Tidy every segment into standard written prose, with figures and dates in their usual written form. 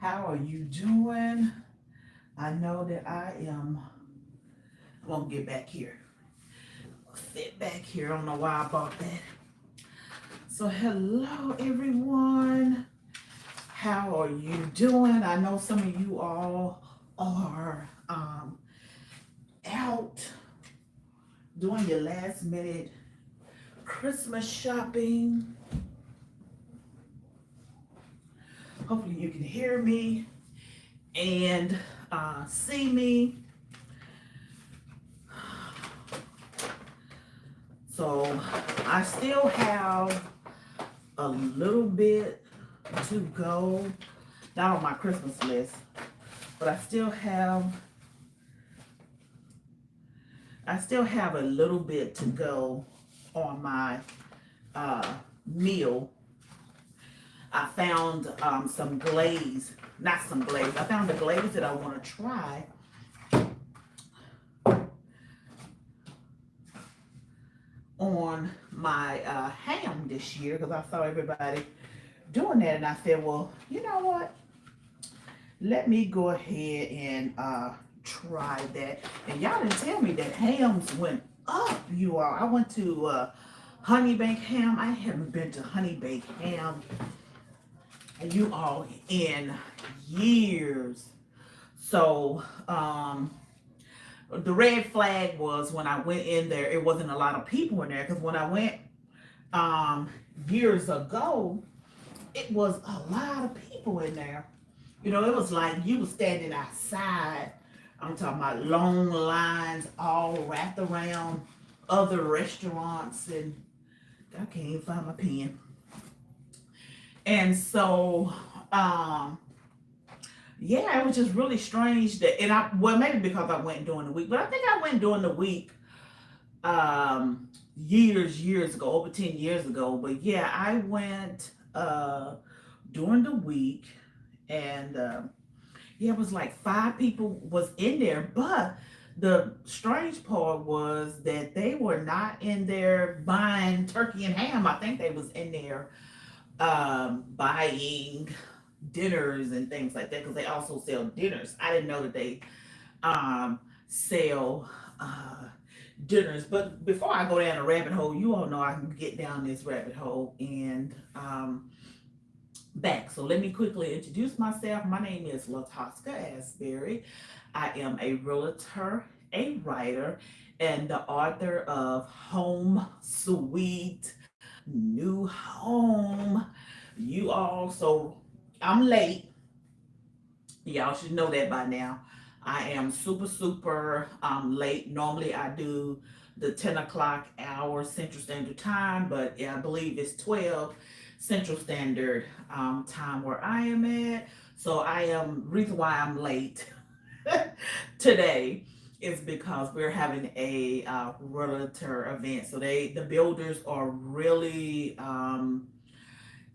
How are you doing? I know that I am. I won't get back here. Sit back here. I don't know why I bought that. So, hello everyone. How are you doing? I know some of you all are out doing your last minute Christmas shopping. Hopefully, you can hear me and see me. So I still have a little bit to go, not on my Christmas list, but I still have a little bit to go on my meal. I found some glaze, not some glaze. I found a glaze that I want to try. On my ham this year because I saw everybody doing that, and I said, well, you know what? Let me go ahead and try that. And y'all didn't tell me that hams went up, you all. I went to Honey Baked Ham. I haven't been to Honey Baked Ham, you all, in years. So, the red flag was when I went in there, it wasn't a lot of people in there. Because when I went years ago, it was a lot of people in there. You know, it was like you were standing outside. I'm talking about long lines all wrapped around other restaurants. And I can't even find my pen. And so, yeah, it was just really strange that, and well, maybe because I went during the week, but I think I went during the week, years ago, over 10 years ago. But yeah, I went, during the week, and, yeah, it was like 5 people was in there, but the strange part was that they were not in there buying turkey and ham. I think they was in there, buying dinners and things like that, because they also sell dinners. I didn't know that they sell dinners. But before I go down a rabbit hole, you all know I can get down this rabbit hole and back. So let me quickly introduce myself. My name is Latosca Asberry. I am a realtor, a writer, and the author of Home Sweet New Home. You all, so I'm late. Y'all should know that by now. I am super late. Normally I do the 10 o'clock hour Central Standard Time, but yeah, I believe it's 12 Central Standard time where I am at. So reason why I'm late today is because we're having a realtor event. So the builders are really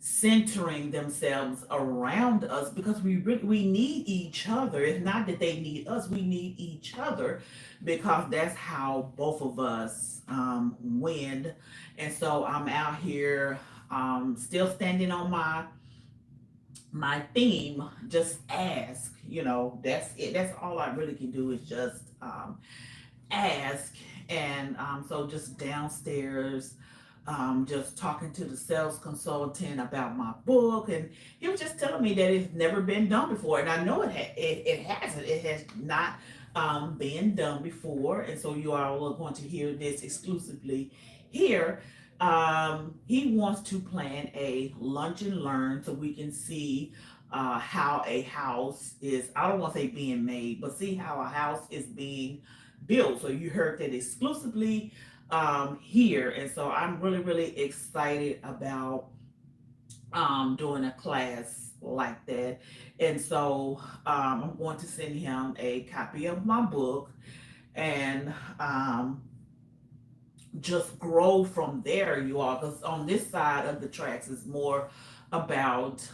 centering themselves around us because we need each other. It's not that they need us, we need each other, because that's how both of us win. And so I'm out here, still standing on my theme. Just ask, that's it. That's all I really can do is just ask. And so just downstairs, just talking to the sales consultant about my book, and he was just telling me that it's never been done before, and I know it hasn't. It has not been done before, and so you all are going to hear this exclusively here. He wants to plan a lunch and learn so we can see how a house is. I don't want to say being made, but see how a house is being built. So you heard that exclusively here, and so I'm really excited about doing a class like that. And so I'm going to send him a copy of my book, and just grow from there, you all, because on this side of the tracks is more about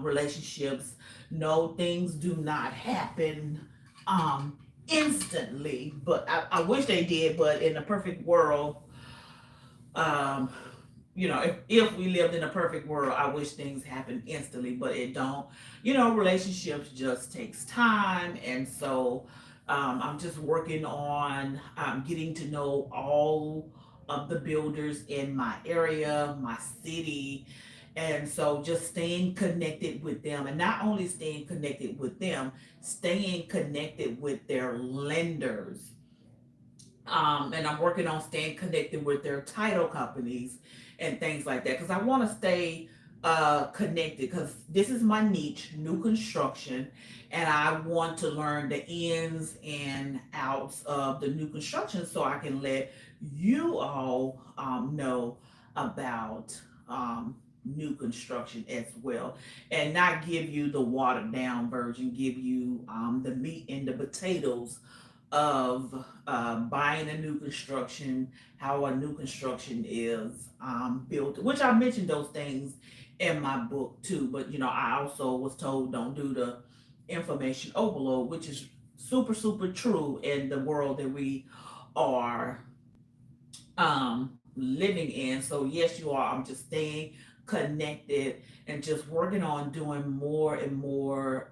relationships. No, things do not happen instantly, but I wish they did. But in a perfect world, um if we lived in a perfect world, I wish things happened instantly, but it don't. Relationships just takes time, and so I'm just working on getting to know all of the builders in my area, my city, and so just staying connected with them, and not only staying connected with them, staying connected with their lenders, and I'm working on staying connected with their title companies and things like that because I want to stay connected because this is my niche, new construction, and I want to learn the ins and outs of the new construction so I can let you all know about new construction as well, and not give you the watered down version, give you the meat and the potatoes of buying a new construction, how a new construction is built, which I mentioned those things in my book too. But I also was told don't do the information overload, which is super, super true in the world that we are living in. So yes, you are. I'm just staying connected and just working on doing more and more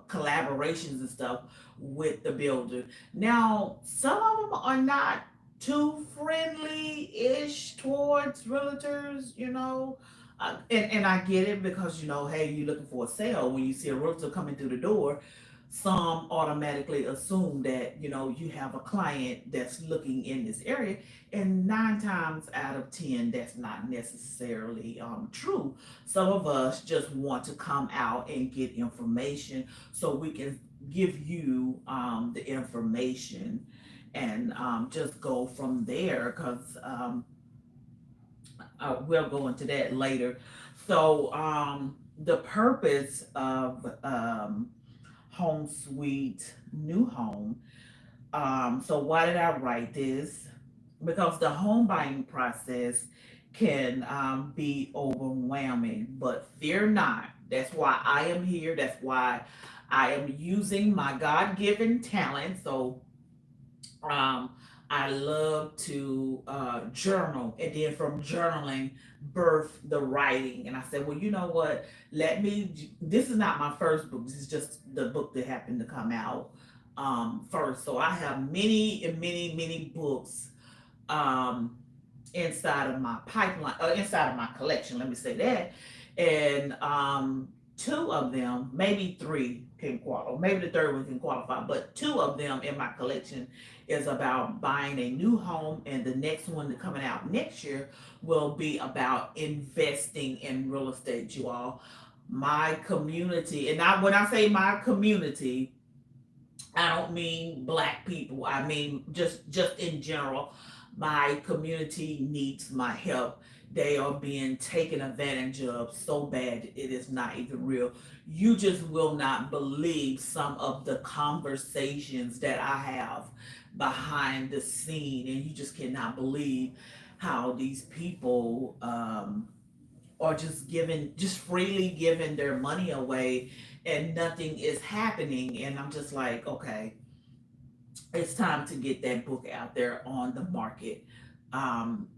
collaborations and stuff with the builder. Now, some of them are not too friendly ish towards realtors, and I get it because hey, you're looking for a sale. When you see a realtor coming through the door, some automatically assume that you have a client that's looking in this area, and 9 times out of 10 that's not necessarily true. Some of us just want to come out and get information so we can give you the information, and just go from there because we'll go into that later. So the purpose of home sweet new home. So why did I write this? Because the home buying process can be overwhelming, but fear not. That's why I am here. That's why I am using my God given talent. So um, I love to journal, and then from journaling, birth the writing. And I said, well, you know what? This is not my first book. This is just the book that happened to come out first. So I have many and many, many books um, inside of my pipeline, inside of my collection. Let me say that. And two of them, maybe three can qualify, maybe the third one can qualify, but two of them in my collection is about buying a new home, and the next one that coming out next year will be about investing in real estate. You all, my community, and when I say my community, I don't mean black people. I mean just in general. My community needs my help. They are being taken advantage of so bad it is not even real. You just will not believe some of the conversations that I have behind the scene, and you just cannot believe how these people are just freely giving their money away, and nothing is happening. And I'm just like, okay, it's time to get that book out there on the market um,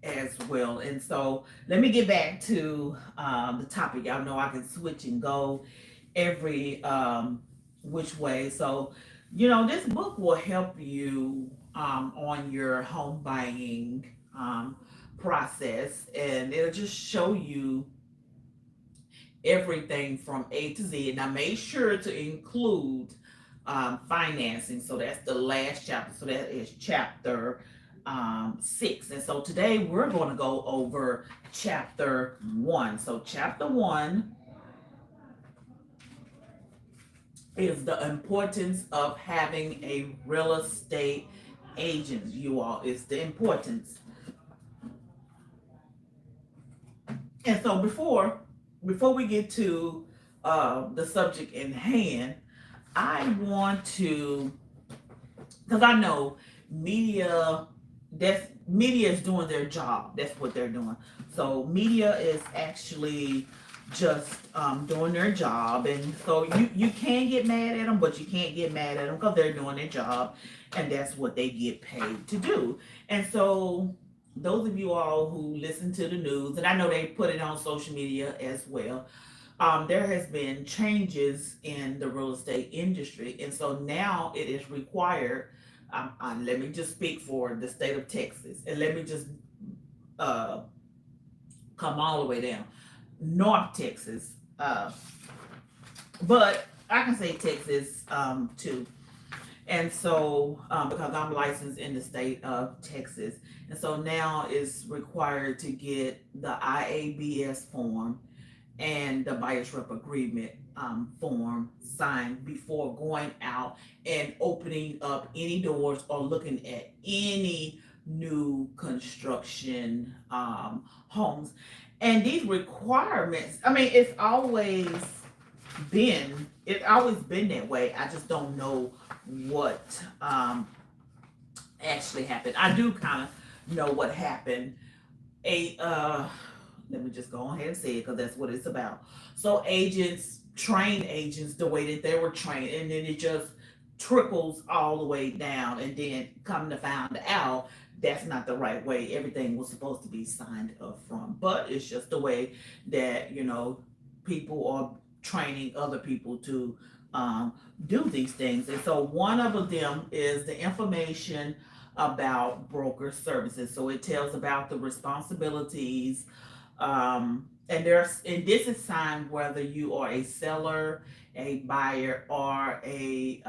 as well. And so let me get back to the topic. Y'all know I can switch and go every which way. So, this book will help you on your home buying process, and it'll just show you everything from A to Z. And I made sure to include financing. So that's the last chapter. So that is chapter 6. And so today we're going to go over chapter 1. So chapter 1 is the importance of having a real estate agent, you all. It's the importance. And so before we get to the subject in hand, I want to, because I know media is doing their job. That's what they're doing. So media is actually just doing their job, and so you can get mad at them, but you can't get mad at them because they're doing their job, and that's what they get paid to do. And so those of you all who listen to the news, and I know they put it on social media as well, there has been changes in the real estate industry, and so now it is required. Let me just speak for the state of Texas, and let me just uh, come all the way down North Texas, but I can say Texas too. And so, because I'm licensed in the state of Texas, and so now it's required to get the IABS form and the buyer's rep agreement form signed before going out and opening up any doors or looking at any new construction homes. And these requirements, I mean, it's always been that way. I just don't know what actually happened. I do kind of know what happened. A Let me just go ahead and say it because that's what it's about. So agents train agents the way that they were trained, and then it just trickles all the way down, and then come to find out that's not the right way. Everything was supposed to be signed up front, but it's just the way that people are training other people to um, do these things. And so one of them is the information about broker services. So it tells about the responsibilities, and this is signed whether you are a seller, a buyer, or a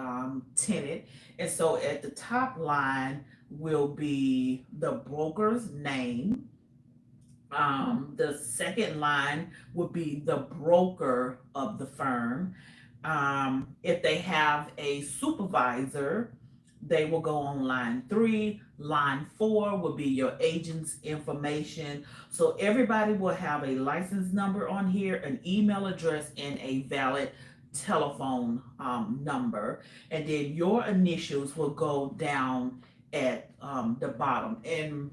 tenant. And so at the top line will be the broker's name. The second line would be the broker of the firm. If they have a supervisor, they will go on line 3. Line 4 will be your agent's information. So everybody will have a license number on here, an email address, and a valid telephone number. And then your initials will go down at the bottom. And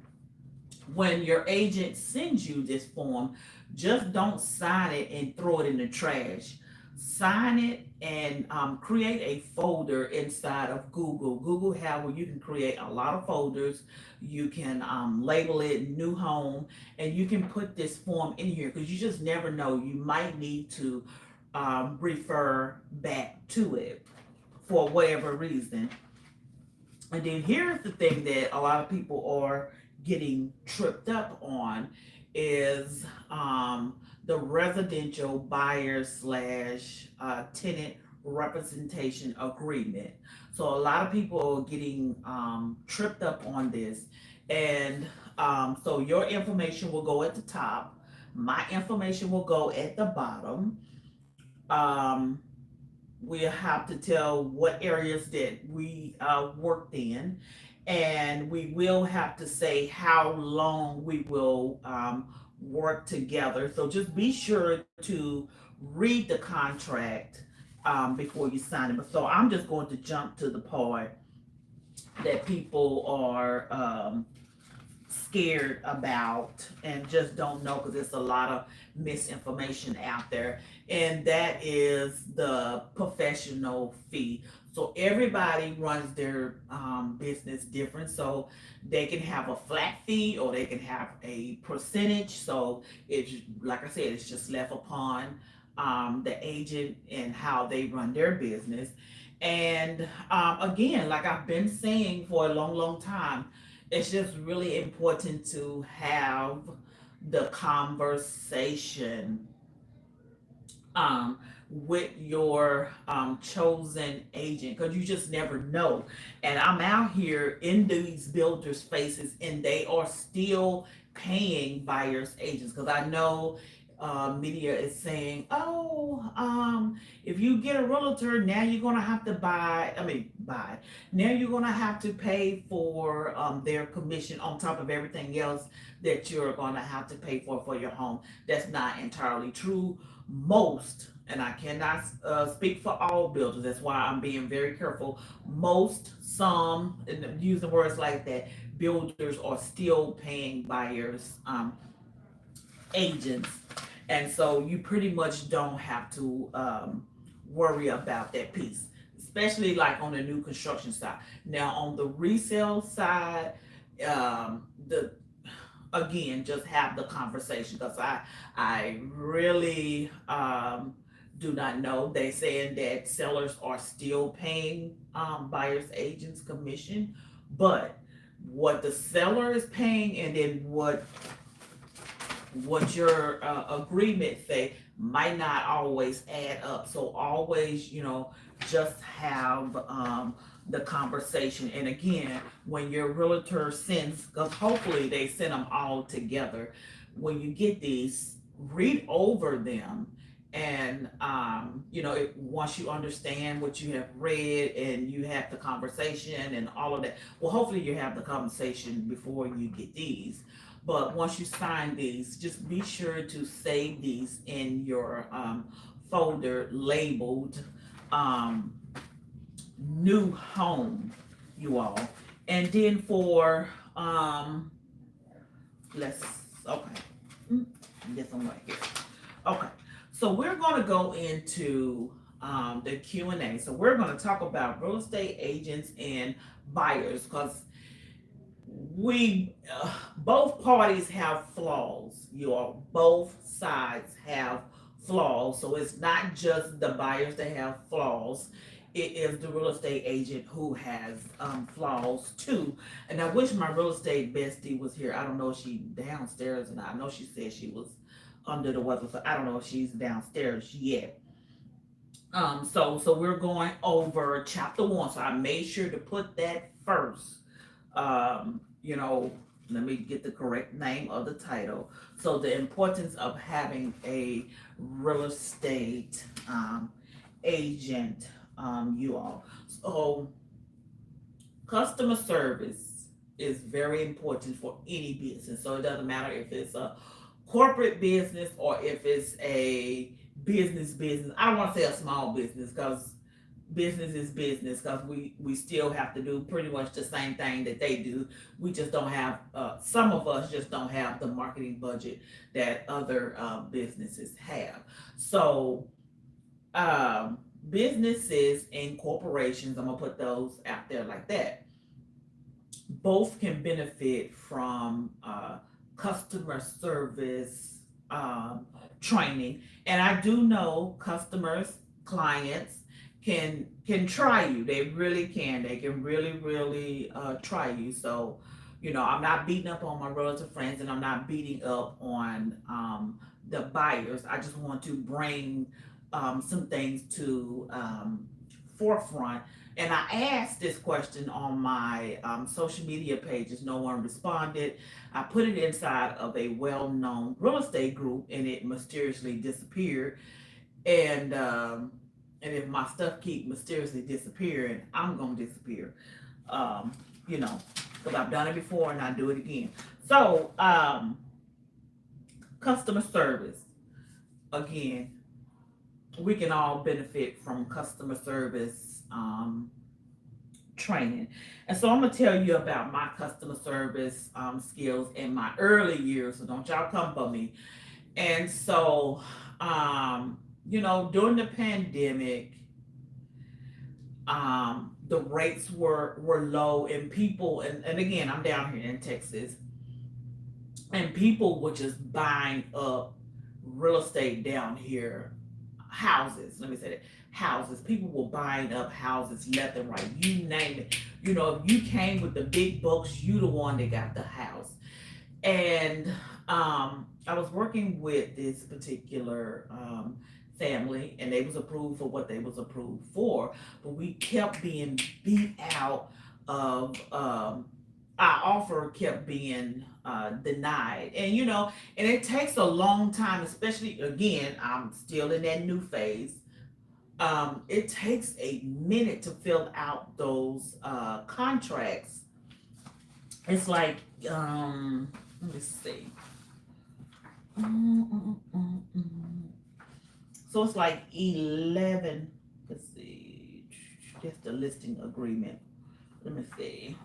when your agent sends you this form, just don't sign it and throw it in the trash. Sign it and create a folder inside of Google. Google have where you can create a lot of folders. You can label it new home, and you can put this form in here because you just never know. You might need to refer back to it for whatever reason. And then here's the thing that a lot of people are getting tripped up on is the residential buyer slash tenant representation agreement. So a lot of people are getting tripped up on this. And so your information will go at the top. My information will go at the bottom. Um, we'll have to tell what areas that we worked in, and we will have to say how long we will work together. So just be sure to read the contract before you sign it. But so I'm just going to jump to the part that people are scared about and just don't know because there's a lot of misinformation out there, and that is the professional fee. So everybody runs their business different, so they can have a flat fee or they can have a percentage. So it's, like I said, it's just left upon the agent and how they run their business. And again, like I've been saying for a long, long time, it's just really important to have the conversation with your chosen agent, because you just never know. And I'm out here in these builders' faces, and they are still paying buyers agents because I know media is saying, oh, if you get a realtor, now you're gonna have to buy. Now you're gonna have to pay for their commission on top of everything else that you're gonna have to pay for your home. That's not entirely true. Most, and I cannot speak for all builders. That's why I'm being very careful. Most, some, and using words like that, builders are still paying buyers agents, and so you pretty much don't have to worry about that piece, especially like on the new construction side. Now on the resale side, the again, just have the conversation, because I really do not know. They saying that sellers are still paying buyers agents commission, but what the seller is paying and then what your agreement say might not always add up. So always, just have the conversation. And again, when your realtor sends, because hopefully they send them all together, when you get these, read over them. And once you understand what you have read and you have the conversation and all of that, well, hopefully you have the conversation before you get these. But once you sign these, just be sure to save these in your folder labeled um, new home, you all. And then for let's okay, this one right here. Okay, so we're going to go into the Q&A. So we're going to talk about real estate agents and buyers, because we both parties have flaws. You all, both sides have flaws. So it's not just the buyers that have flaws. It is the real estate agent who has flaws too. And I wish my real estate bestie was here. I don't know if she's downstairs, and I know she said she was under the weather, so I don't know if she's downstairs yet. So we're going over chapter 1. So I made sure to put that first. Let me get the correct name of the title. So the importance of having a real estate agent, you all. So customer service is very important for any business. So it doesn't matter if it's a corporate business or if it's a business. I don't want to say a small business, because business is business, because we still have to do pretty much the same thing that they do. We just don't have some of us just don't have the marketing budget that other businesses have. So businesses and corporations, I'm gonna put those out there like that, both can benefit from customer service training. And I do know customers, clients can try you. They really can. They can really try you. So, I'm not beating up on my relative friends, and I'm not beating up on the buyers. I just want to bring some things to forefront. And I asked this question on my social media pages. No one responded. I put it inside of a well-known real estate group, and it mysteriously disappeared. And if my stuff keep mysteriously disappearing, I'm gonna disappear. Because I've done it before and I do it again. So, customer service. Again, we can all benefit from customer service training. And so I'm gonna tell you about my customer service skills in my early years. So don't y'all come for me. And so, during the pandemic, the rates were low, and people, and again, I'm down here in Texas, and people were just buying up real estate down here, houses. Let me say that. Houses. People were buying up houses left and right. You name it. If you came with the big bucks, you the one that got the house. And I was working with this particular family, and they was approved for what they was approved for, but we kept being beat out of our offer kept being denied. And it takes a long time, especially, again, I'm still in that new phase. It takes a minute to fill out those contracts. It's like let me see. So it's like 11. Let's see. Just the listing agreement. Let me see.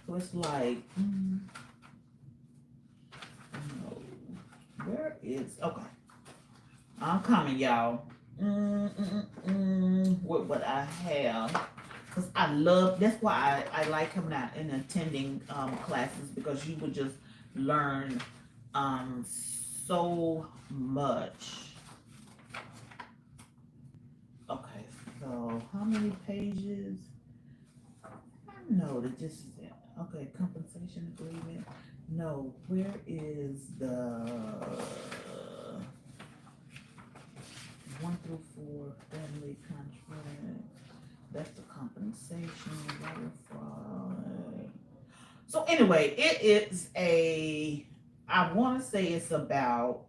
So it's like, no, where is, okay. I'm coming, y'all. What I have, because I love, that's why I like coming out and attending classes, because you would just learn so much. Okay, so how many pages? No, they just, okay, compensation agreement. No, where is the 1 through 4 family contract? That's the compensation, water fraud. So anyway, it is I want to say it's about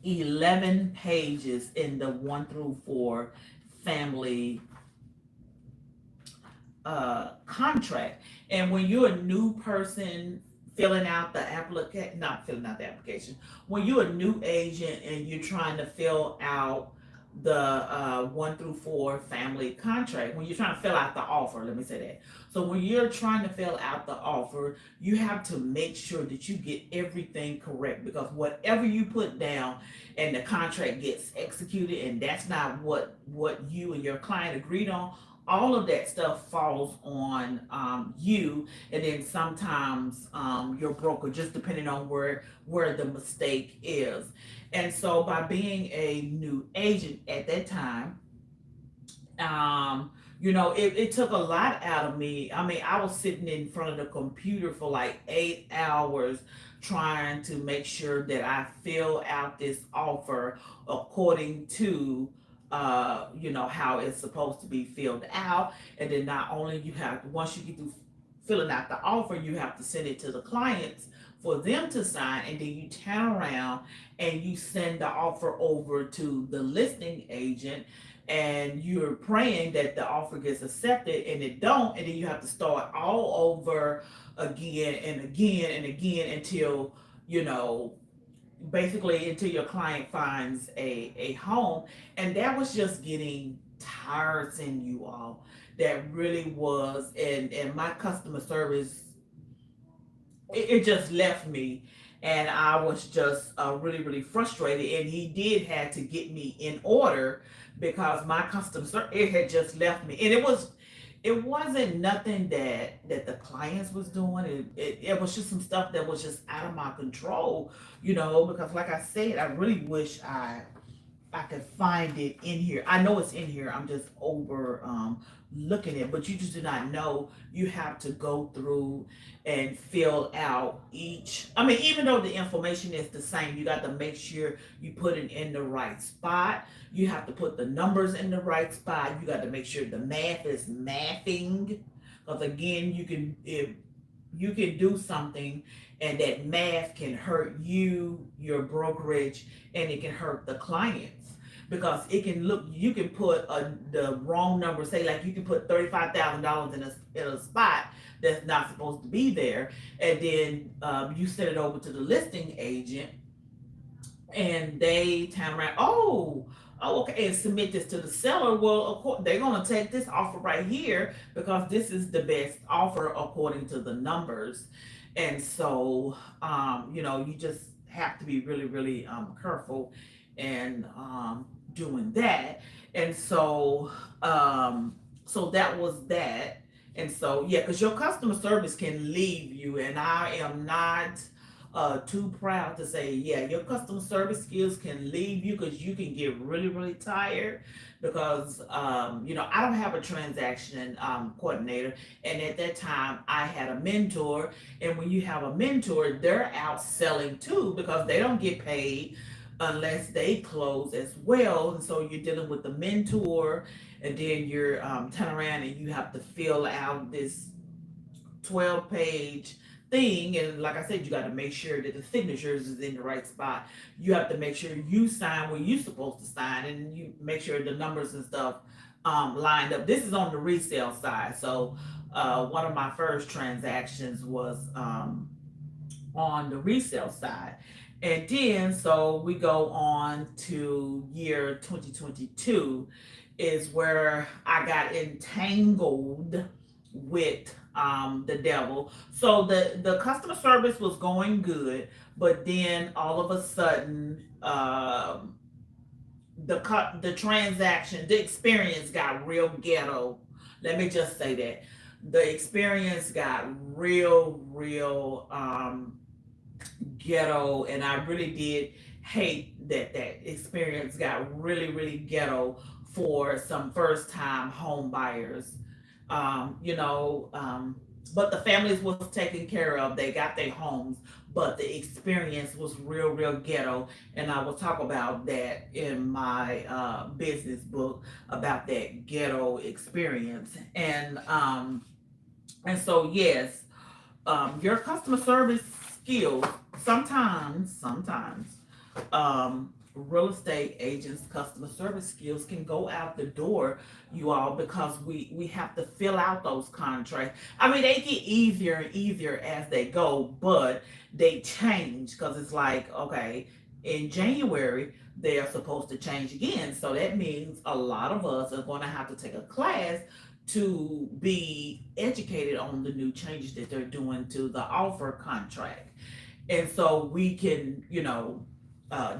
11 pages in the 1 through 4 family contract. And when you're a new person filling out the application, not filling out the application, when you're a new agent and you're trying to fill out the 1 through 4 family contract, when you're trying to fill out the offer, let me say that. So when you're trying to fill out the offer, you have to make sure that you get everything correct, because whatever you put down and the contract gets executed and that's not what you and your client agreed on, all of that stuff falls on you, and then sometimes your broker, just depending on where the mistake is. And so by being a new agent at that time, it took a lot out of me. I mean, I was sitting in front of the computer for like 8 hours trying to make sure that I fill out this offer according to how it's supposed to be filled out. And then not only you have, once you get through filling out the offer, you have to send it to the clients for them to sign, and then you turn around and you send the offer over to the listing agent, and you're praying that the offer gets accepted, and it don't, and then you have to start all over again and again and again until you know basically until your client finds a home. And that was just getting tiresome, you all. That really was. And my customer service, it just left me, and I was just really really frustrated, and he did have to get me in order, because my customer service, it had just left me. And it wasn't nothing that the clients was doing. It was just some stuff that was just out of my control, because like I said, I really wish I could find it in here. I know it's in here. I'm just over looking at it, but you just do not know. You have to go through and fill out each. I mean, even though the information is the same, you got to make sure you put it in the right spot. You have to put the numbers in the right spot. You got to make sure the math is mathing. Because again, if you can do something and that math can hurt you, your brokerage, and it can hurt the clients, because it can look, you can put the wrong number, say like you can put $35,000 in a spot that's not supposed to be there, and then you send it over to the listing agent, and they turn around, okay, and submit this to the seller. Well, of course, they're going to take this offer right here because this is the best offer according to the numbers. And so, you just have to be really, really careful and doing that. And so that was that. And so, yeah, because your customer service can leave you, and I am not too proud to say, yeah, your customer service skills can leave you, because you can get really, really tired. Because, I don't have a transaction coordinator. And at that time, I had a mentor. And when you have a mentor, they're out selling too, because they don't get paid unless they close as well. And so you're dealing with the mentor, and then you're turn around and you have to fill out this 12-page thing. And like I said, you got to make sure that the signatures is in the right spot. You have to make sure you sign where you're supposed to sign, and you make sure the numbers and stuff lined up. This is on the resale side. So one of my first transactions was on the resale side. And then, so we go on to year 2022, is where I got entangled with the devil. So the customer service was going good, but then all of a sudden um, the transaction, the experience got real ghetto. Let me just say that the experience got real ghetto, and I really did hate that that experience got really ghetto for some first time home buyers. You know, but the families was taken care of. They got their homes, but the experience was real ghetto, and I will talk about that in my business book about that ghetto experience. And so yes, your customer service skills sometimes real estate agents customer service skills can go out the door, you all, because we have to fill out those contracts. I mean, they get easier and easier as they go, but they change because it's like, okay, in January they are supposed to change again, so that means a lot of us are going to have to take a class to be educated on the new changes that they're doing to the offer contract. And so we can,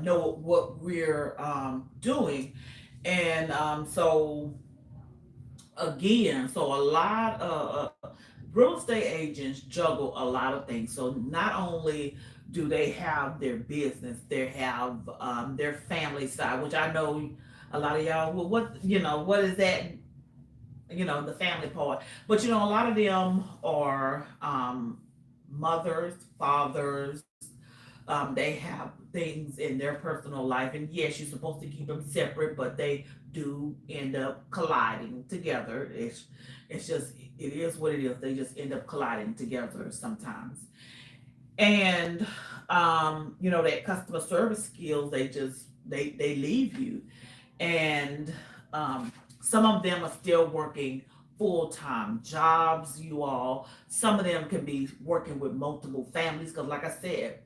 know what we're doing. And so again, so a lot of real estate agents juggle a lot of things. So not only do they have their business, they have their family side, which I know a lot of y'all, well, what is that? The family part. But a lot of them are mothers, fathers. They have things in their personal life, and yes, you're supposed to keep them separate, but they do end up colliding together. It's just, it is what it is. They just end up colliding together sometimes. And that customer service skills, they leave you. And some of them are still working full-time jobs, you all. Some of them can be working with multiple families because, like I said,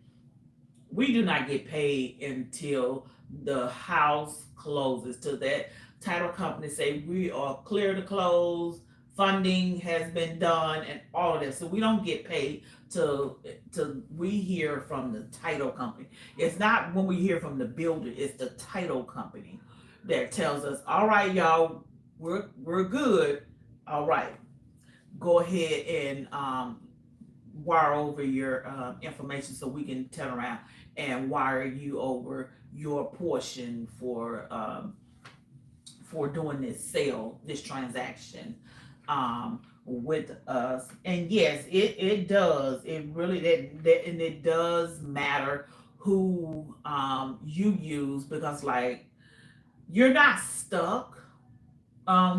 we do not get paid until the house closes, till that title company say we are clear to close, funding has been done, and all of that. So we don't get paid till we hear from the title company. It's not when we hear from the builder, it's the title company that tells us, all right, y'all, we're good. All right, go ahead and wire over your information so we can turn around and wire you over your portion for doing this sale, this transaction with us. And yes, it does. It really that and it does matter who you use, because like you're not stuck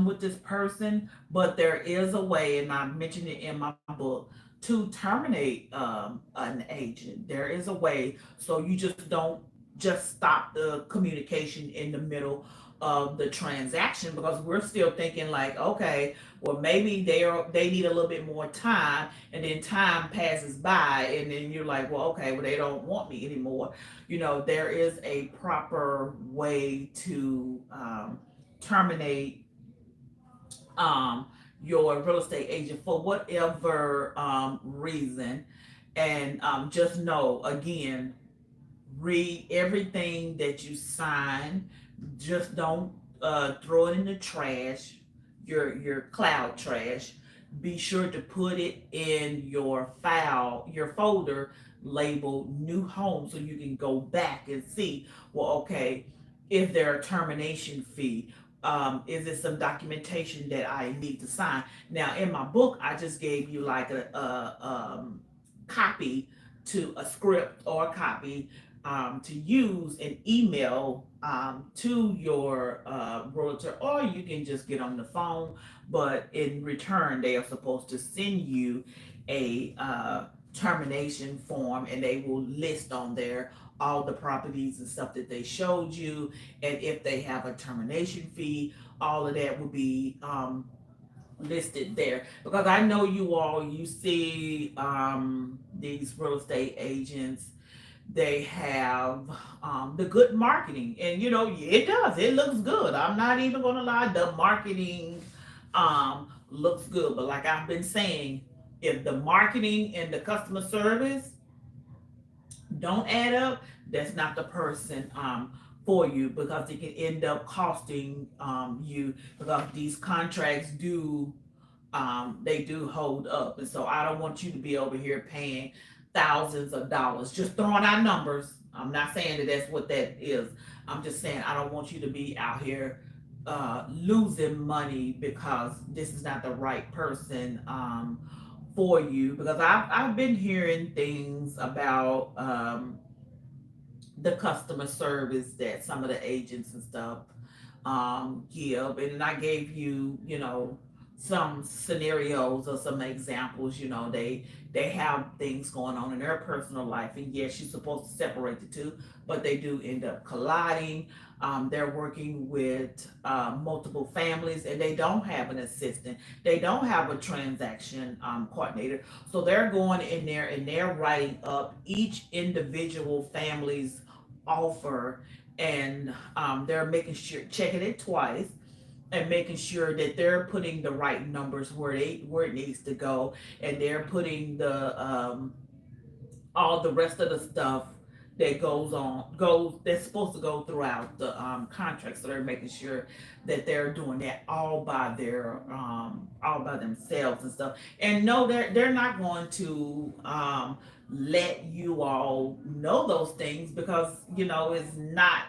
with this person, but there is a way, and I mentioned it in my book, to terminate an agent. There is a way, so you just don't just stop the communication in the middle of the transaction, because we're still thinking like, okay, well maybe they need a little bit more time, and then time passes by, and then you're like, well, okay, well they don't want me anymore. There is a proper way to terminate um, your real estate agent for whatever reason. And just know, again, read everything that you sign. Just don't throw it in the trash, your cloud trash. Be sure to put it in your file, your folder labeled new home, so you can go back and see, well, okay, is there a termination fee? Is there some documentation that I need to sign? Now, in my book, I just gave you like a copy, to a script or a copy to use and email to your realtor, or you can just get on the phone. But in return, they are supposed to send you a termination form, and they will list on there all the properties and stuff that they showed you, and if they have a termination fee, all of that will be listed there. Because I know you all, you see these real estate agents, they have the good marketing, and it does, it looks good. I'm not even gonna lie, the marketing looks good, but like I've been saying, if the marketing and the customer service don't add up, that's not the person for you, because it can end up costing you, because these contracts do they do hold up. And so I don't want you to be over here paying thousands of dollars, just throwing out numbers. I'm not saying that that's what that is. I'm just saying I don't want you to be out here losing money because this is not the right person for you. Because I've been hearing things about the customer service that some of the agents and stuff give, and I gave you, some scenarios or some examples. They have things going on in their personal life, and yes, you're supposed to separate the two, but they do end up colliding. They're working with multiple families, and they don't have an assistant. They don't have a transaction coordinator, so they're going in there and they're writing up each individual family's offer, and they're making sure, checking it twice, and making sure that they're putting the right numbers where it needs to go, and they're putting the all the rest of the stuff that goes that's supposed to go throughout the contract. So they're making sure that they're doing that all by themselves and stuff. And no, they're not going to let you all know those things, because it's not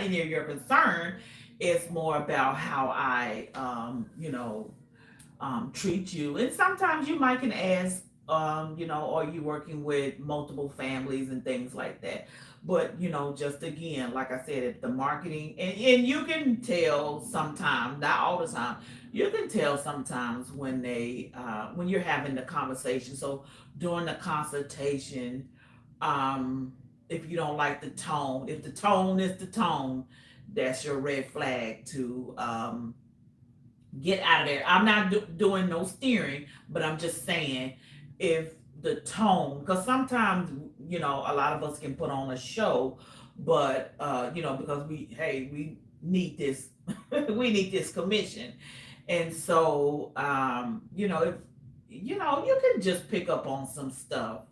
any of your concern. It's more about how I treat you. And sometimes you might can ask, are you working with multiple families and things like that? But just again, like I said, if the marketing, and you can tell sometimes, not all the time, you can tell sometimes when when you're having the conversation. So during the consultation, um, if you don't like the tone, if the tone is the tone, that's your red flag to get out of there. I'm not doing no steering, but I'm just saying, if the tone, because sometimes a lot of us can put on a show, but because we need this, we need this commission, and so if you can just pick up on some stuff,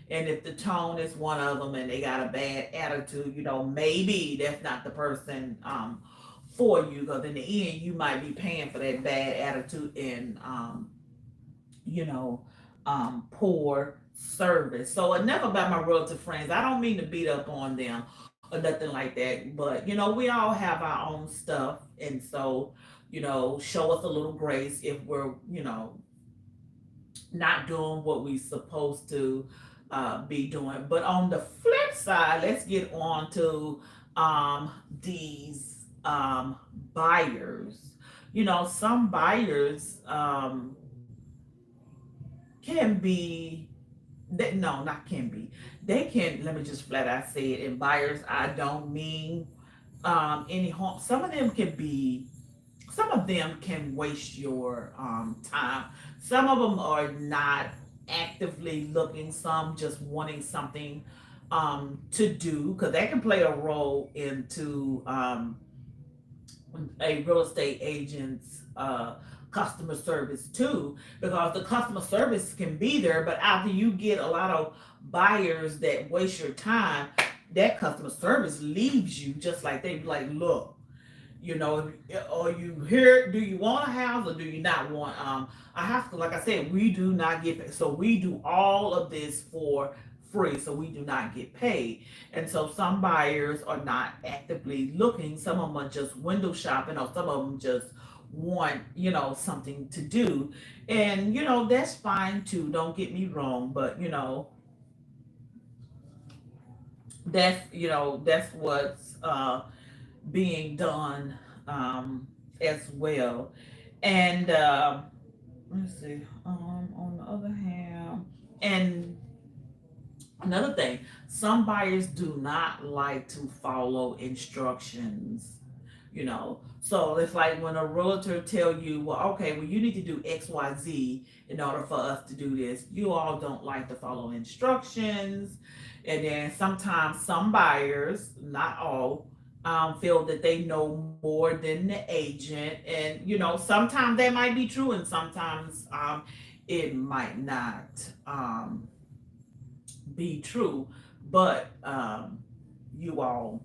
and if the tone is one of them and they got a bad attitude, maybe that's not the person for you, because in the end you might be paying for that bad attitude and you know poor service. So enough about my relative friends. I don't mean to beat up on them or nothing like that, but we all have our own stuff, and so show us a little grace if we're not doing what we supposed to be doing. But on the flip side, let's get on to these buyers. Some buyers can be, no, not can be. They can, let me just flat out say it. And buyers, I don't mean any harm. Some of them can waste your time. Some of them are not actively looking, some just wanting something to do, because that can play a role into a real estate agent's customer service too, because the customer service can be there, but after you get a lot of buyers that waste your time, that customer service leaves you. Just like they be like, look, are you here? Do you want a house or do you not want a house? Like I said, we do not get paid. So we do all of this for free. So we do not get paid. And so some buyers are not actively looking. Some of them are just window shopping, or some of them just want, something to do. And, that's fine too. Don't get me wrong. But, that's what's being done as well. And let's see, on the other hand, and another thing, some buyers do not like to follow instructions. So it's like when a realtor tell you, well, okay, well, you need to do XYZ in order for us to do this. You all don't like to follow instructions. And then sometimes some buyers, not all, feel that they know more than the agent. And, sometimes that might be true, and sometimes it might not be true. But you all,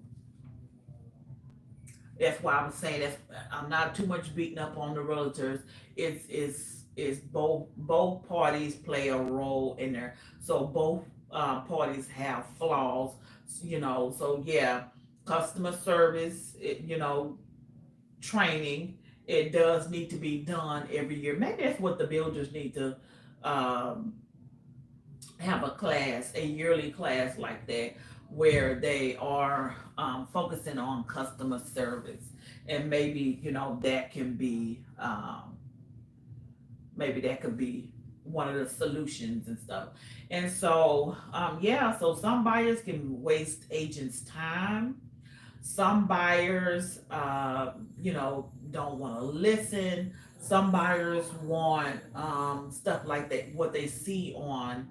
that's why I was saying that I'm not too much beating up on the realtors. It's both parties play a role in there. So both parties have flaws, So yeah, customer service, training, it does need to be done every year. Maybe that's what the builders need to um, have a class, a yearly class like that, where they are focusing on customer service, and that can be maybe that could be one of the solutions and stuff. And so yeah, so some buyers can waste agents' time. Some buyers, don't want to listen. Some buyers want stuff like that, what they see on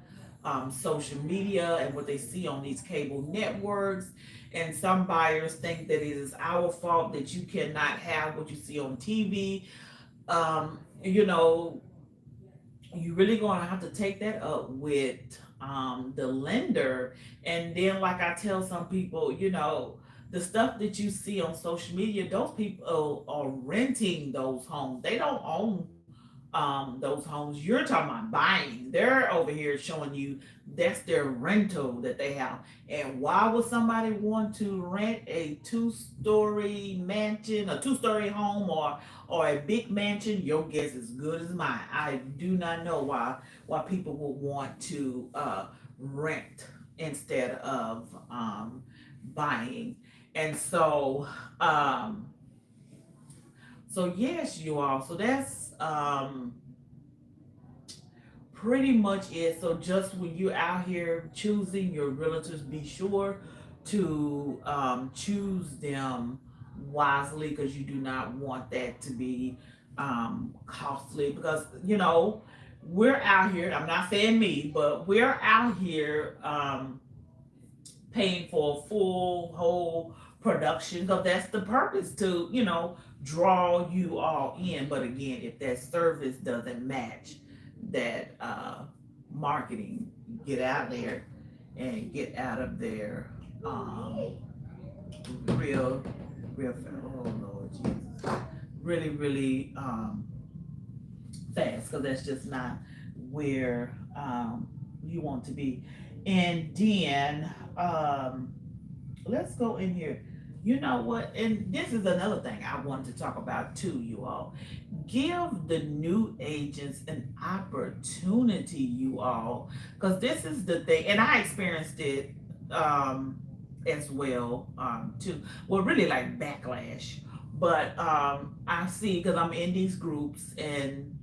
social media and what they see on these cable networks. And some buyers think that it is our fault that you cannot have what you see on TV. You know, you really gonna have to take that up with the lender. And then, like I tell some people, the stuff that you see on social media, those people are renting those homes. They don't own those homes. You're talking about buying. They're over here showing you that's their rental that they have. And why would somebody want to rent a two-story mansion, a two-story home, or a big mansion? Your guess is good as mine. I do not know why people would want to rent instead of buying. And um, so yes, you all. So that's pretty much it. So just when you're out here choosing your realtors, be sure to choose them wisely, because you do not want that to be costly. Because we're out here. I'm not saying me, but we're out here paying for a full whole production, because that's the purpose, to draw you all in. But again, if that service doesn't match that marketing, get out there and get out of there real oh Lord Jesus, really fast, because that's just not where you want to be. And then let's go in here. You know what? And this is another thing I wanted to talk about too, you all. Give the new agents an opportunity, you all, because this is the thing, and I experienced it as well too. Well, really like backlash, but I see, because I'm in these groups and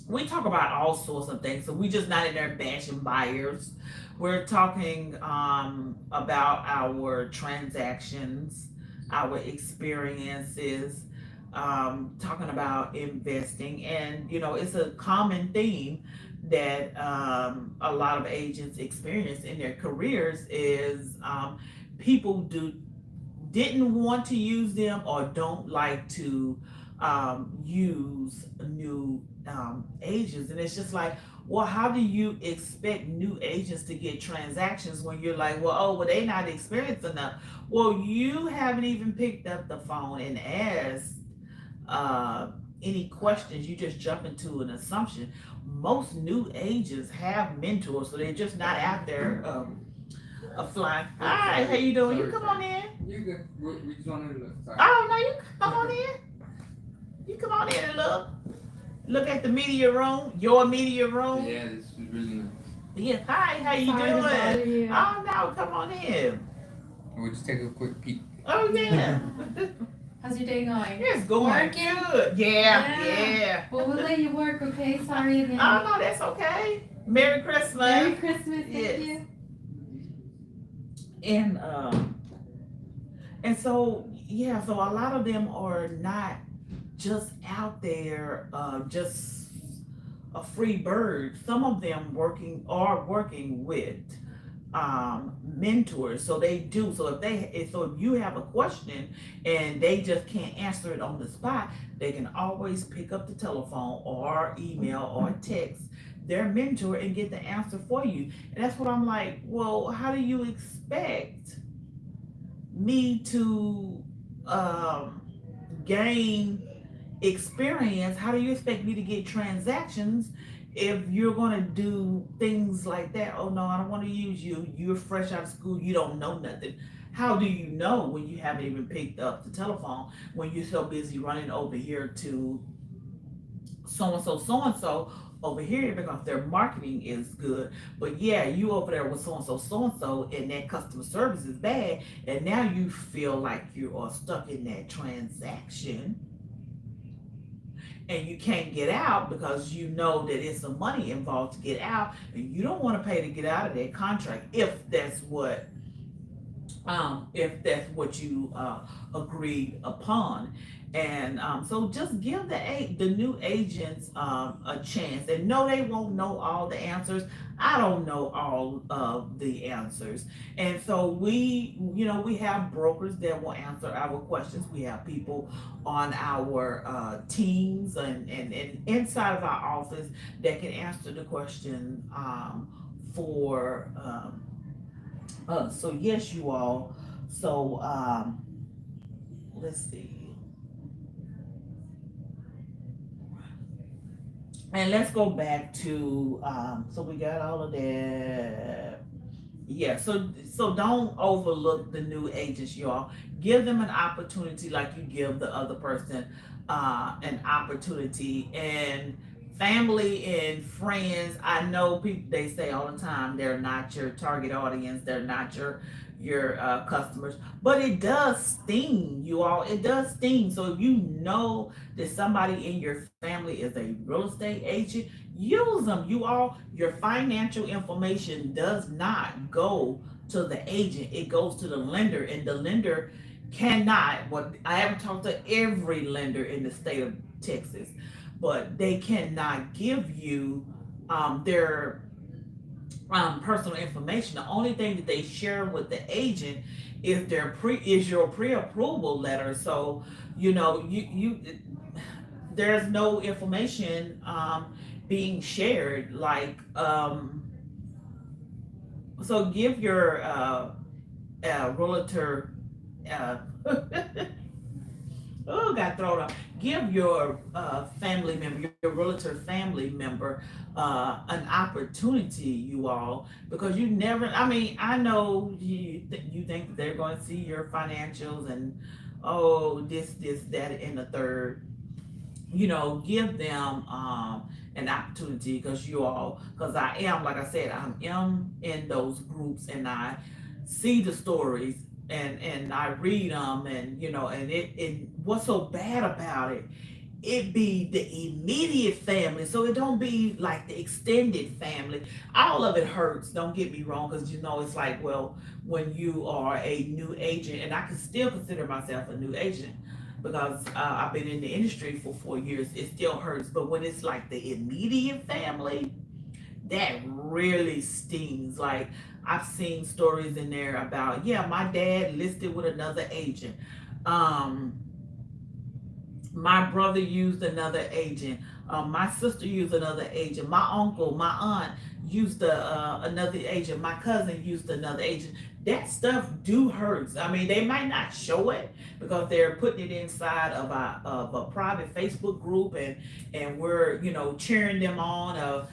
we talk about all sorts of things. So we just not in there bashing buyers. We're talking about our transactions, our experiences, talking about investing. And, it's a common theme that a lot of agents experience in their careers is people didn't want to use them or don't like to use new agents. And it's just like, well, how do you expect new agents to get transactions when you're like, well, they're not experienced enough? Well, you haven't even picked up the phone and asked any questions. You just jump into an assumption. Most new agents have mentors, so they're just not out there flying. Hi, how you doing? You come on in. You good? We just wanted to look. Sorry. Oh no, you come on in. You come on in and look. Look at the media room, your media room. Yeah, this is really nice. Yeah, hi, how you Sorry to bother doing? you. Oh no, come on in. We'll just take a quick peek. Oh yeah. How's your day going? It's going Working? good. Yeah. Well, we'll let you work, okay? Sorry again. Oh no, that's okay. Merry Christmas. Merry Christmas, thank Yes. you. And so yeah, so a lot of them are not just out there just a free bird. Some of them are working with mentors, so they do. So if you have a question and they just can't answer it on the spot, they can always pick up the telephone or email or text their mentor and get the answer for you. And that's what I'm like, well, how do you expect me to um, gain experience? How do you expect me to get transactions if you're going to do things like that? Oh no, I don't want to use you. You're fresh out of school. You don't know nothing. How do you know when you haven't even picked up the telephone, when you're so busy running over here to so and so over here because their marketing is good? But yeah, you over there with so and so, and that customer service is bad, and now you feel like you are stuck in that transaction and you can't get out because you know that it's some money involved to get out, and you don't want to pay to get out of that contract if that's what you agreed upon. And so just give the new agents a chance, and no, they won't know all the answers. I don't know all of the answers, and so we have brokers that will answer our questions. We have people on our teams and inside of our office that can answer the question for so yes, you all. So let's see, and let's go back to so we got all of that. Yeah, so don't overlook the new agents, y'all. Give them an opportunity like you give the other person an opportunity. And family and friends, I know people, they say all the time they're not your target audience, they're not your customers, but it does sting, you all. It does sting. So if you know that somebody in your family is a real estate agent, use them, you all. Your financial information does not go to the agent, it goes to the lender, and the lender cannot, what I haven't talked to every lender in the state of Texas, but they cannot give you their personal information. The only thing that they share with the agent is your pre-approval letter. So you there's no information being shared, like so give your realtor uh, oh, got thrown off. Give your family member, your realtor family member, an opportunity, you all, because you never. I mean, I know you think that they're going to see your financials and oh, this, that, and the third. Give them an opportunity, because I am, like I said, I am in those groups, and I see the stories, and I read them, and it what's so bad about it be the immediate family, so it don't be like the extended family. All of it hurts, don't get me wrong, because it's like, well, when you are a new agent, and I can still consider myself a new agent because I've been in the industry for 4 years, it still hurts. But when it's like the immediate family, that really stings. Like, I've seen stories in there about, yeah, my dad listed with another agent. Um, my brother used another agent. My sister used another agent. My uncle, my aunt used another agent. My cousin used another agent. That stuff do hurts. I mean, they might not show it because they're putting it inside of a private Facebook group, and we're cheering them on,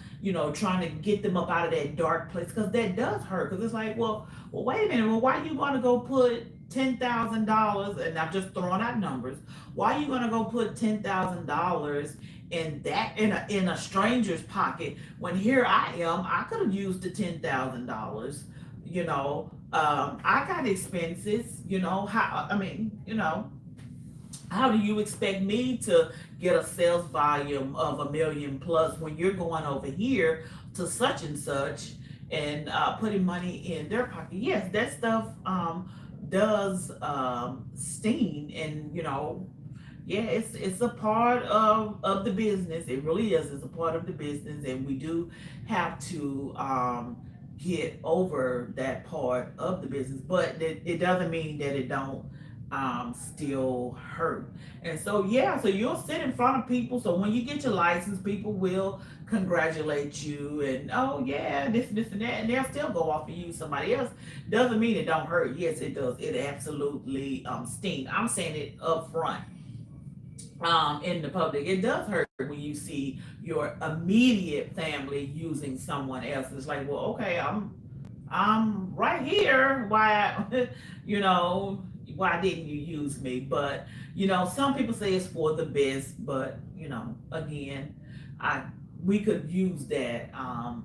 trying to get them up out of that dark place, because that does hurt. Because it's like, well, wait a minute. Well, why you want to go put $10,000, and I'm just throwing out numbers. Why are you gonna go put $10,000 in a stranger's pocket, when here I am? I could have used the $10,000. I got expenses. How? I mean, how do you expect me to get a sales volume of 1 million plus when you're going over here to such and such and putting money in their pocket? Yes, that stuff does sting, and yeah, it's a part of the business. It really is. It's a part of the business, and we do have to get over that part of the business. But it doesn't mean that it don't still hurt. And so, yeah, so you'll sit in front of people. So when you get your license, people will congratulate you and, oh, yeah, this, and that. And they'll still go off and use somebody else. Doesn't mean it don't hurt. Yes, it does. It absolutely stings. I'm saying it up front in the public. It does hurt when you see your immediate family using someone else. It's like, well, okay, I'm right here. Why, you know, why didn't you use me? But some people say it's for the best. But again, I we could use that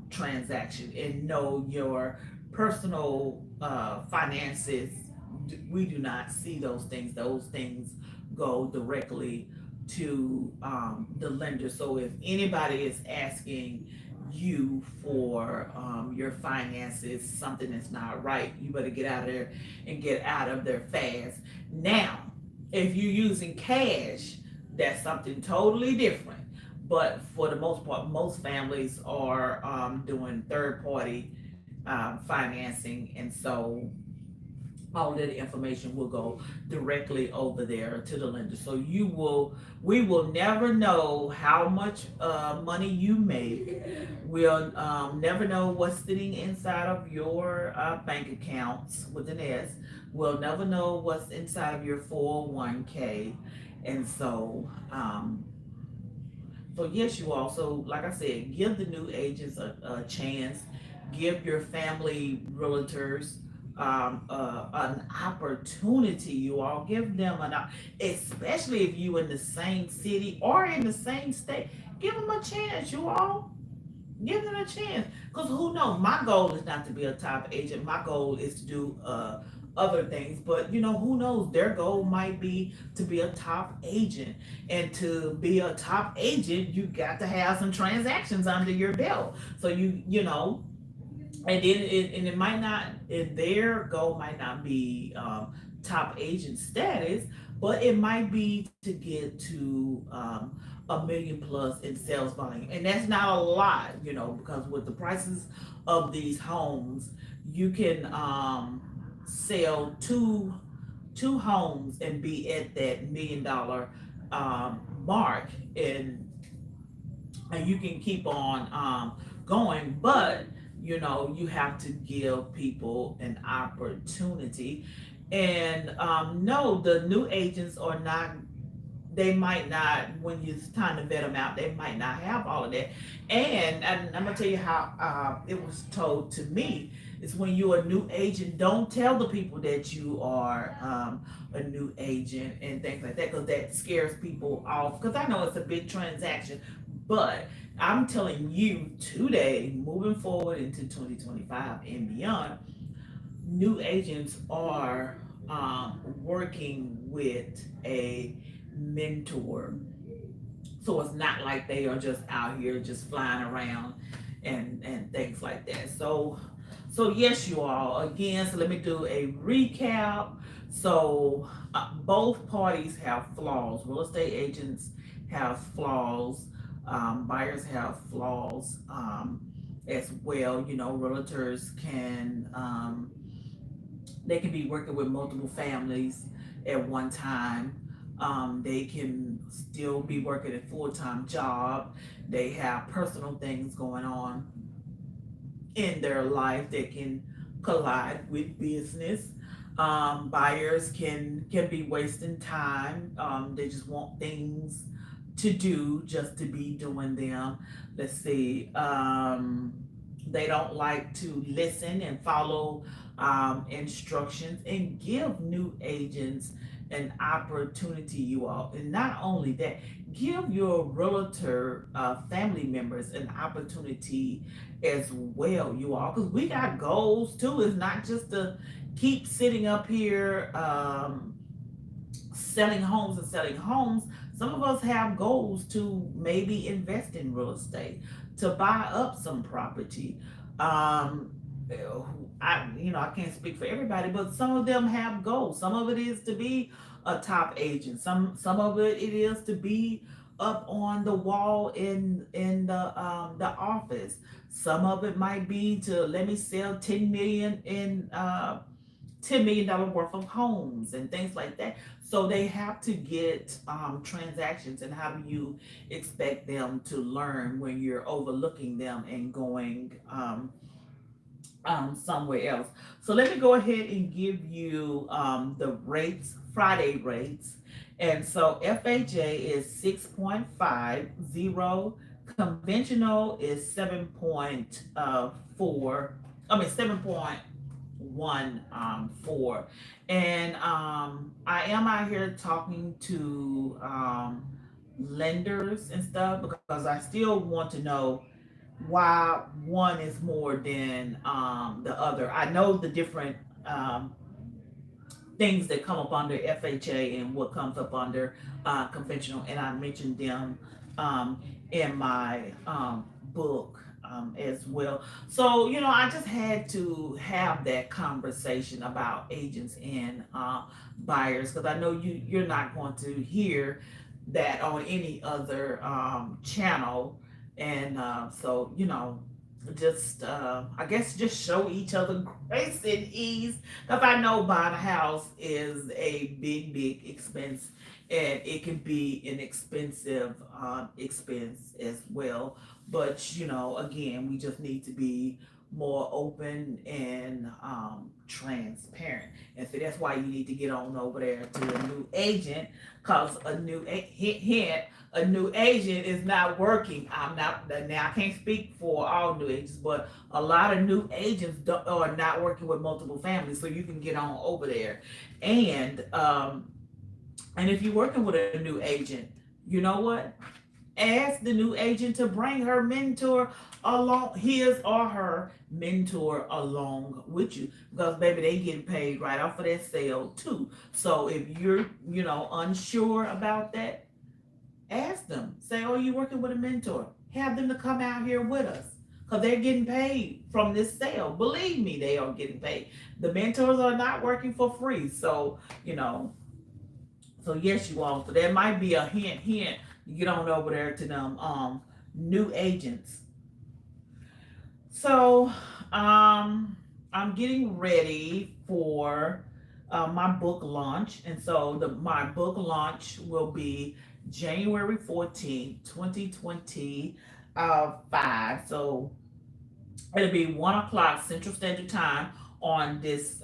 transaction and know your personal finances. We do not see those things. Those things go directly to the lender. So if anybody is asking you for your finances, something that's not right, you better get out of there and get out of there fast. Now, if you're using cash, that's something totally different. But for the most part, most families are doing third party financing, and so all of that information will go directly over there to the lender. So we will never know how much money you make. We'll never know what's sitting inside of your bank accounts with an S. We'll never know what's inside of your 401k. And so yes, you also, like I said, give the new agents a chance. Give your family realtors an opportunity. You all give them especially if you in the same city or in the same state. Give them a chance. You all give them a chance. Because who knows? My goal is not to be a top agent. My goal is to do other things. But who knows? Their goal might be to be a top agent. And to be a top agent, you got to have some transactions under your belt. So and then it might not, and their goal might not be top agent status, but it might be to get to 1 million plus in sales volume, and that's not a lot, because with the prices of these homes, you can sell two homes and be at that $1 million mark, and you can keep on going, but you have to give people an opportunity. And no, the new agents are not, they might not, when it's time to vet them out, they might not have all of that. And I'm gonna tell you how it was told to me. Is when you're a new agent, don't tell the people that you are a new agent and things like that, because that scares people off. Because I know it's a big transaction, but I'm telling you today, moving forward into 2025 and beyond, new agents are working with a mentor. So it's not like they are just out here just flying around and things like that. So yes, you all. Again, so let me do a recap. So both parties have flaws. Real estate agents have flaws. Buyers have flaws as well. Realtors can they can be working with multiple families at one time. They can still be working a full-time job. They have personal things going on in their life that can collide with business. Buyers can be wasting time. They just want things to do just to be doing them. Let's see. They don't like to listen and follow instructions, and give new agents an opportunity, you all. And not only that, give your realtor family members an opportunity as well, you all, because we got goals too. It's not just to keep sitting up here selling homes and selling homes. Some of us have goals to maybe invest in real estate, to buy up some property. Um, I can't speak for everybody, but some of them have goals. Some of it is to be a top agent. Some of it is to be up on the wall in the office. Some of it might be to let me sell 10 million $10 million worth of homes and things like that. So they have to get transactions. And how do you expect them to learn when you're overlooking them and going somewhere else? So let me go ahead and give you the rates, Friday rates. And so FHA is 6.50, conventional is 7.4, I mean 7.14. And I am out here talking to lenders and stuff because I still want to know why one is more than the other. I know the different things that come up under FHA and what comes up under conventional, and I mentioned them um, in my book as well. So I just had to have that conversation about agents and buyers because I know you're not going to hear that on any other channel, and so just I guess just show each other grace and ease because I know buying a house is a big expense, and it can be an expensive expense as well. But again, we just need to be more open and transparent, and so that's why you need to get on over there to a new agent because hint, a new agent is not working. I'm not now. I can't speak for all new agents, but a lot of new agents are not working with multiple families. So you can get on over there, and if you're working with a new agent, you know what? Ask the new agent to bring her mentor along, his or her mentor along with you, because baby, they getting paid right off of that sale too. So if you're unsure about that, ask them. Say, "Oh, you working with a mentor? Have them to come out here with us, because they're getting paid from this sale. Believe me, they are getting paid. The mentors are not working for free. So so yes, you all. So that might be a hint. Hint. You get on over there to them new agents. So I'm getting ready for my book launch, and so my book launch will be January 14th, 2025. So it'll be 1 o'clock Central Standard Time on this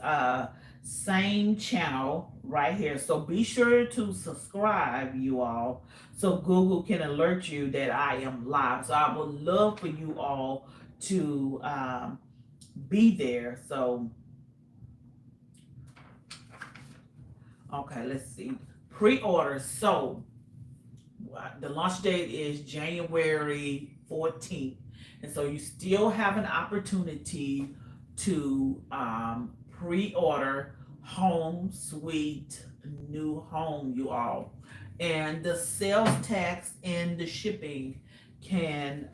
same channel right here. So be sure to subscribe, you all, so Google can alert you that I am live. So I would love for you all to be there. So, okay, let's see. Pre-order. So the launch date is January 14th. And so you still have an opportunity to pre-order Home Sweet New Home, you all. And the sales tax and the shipping can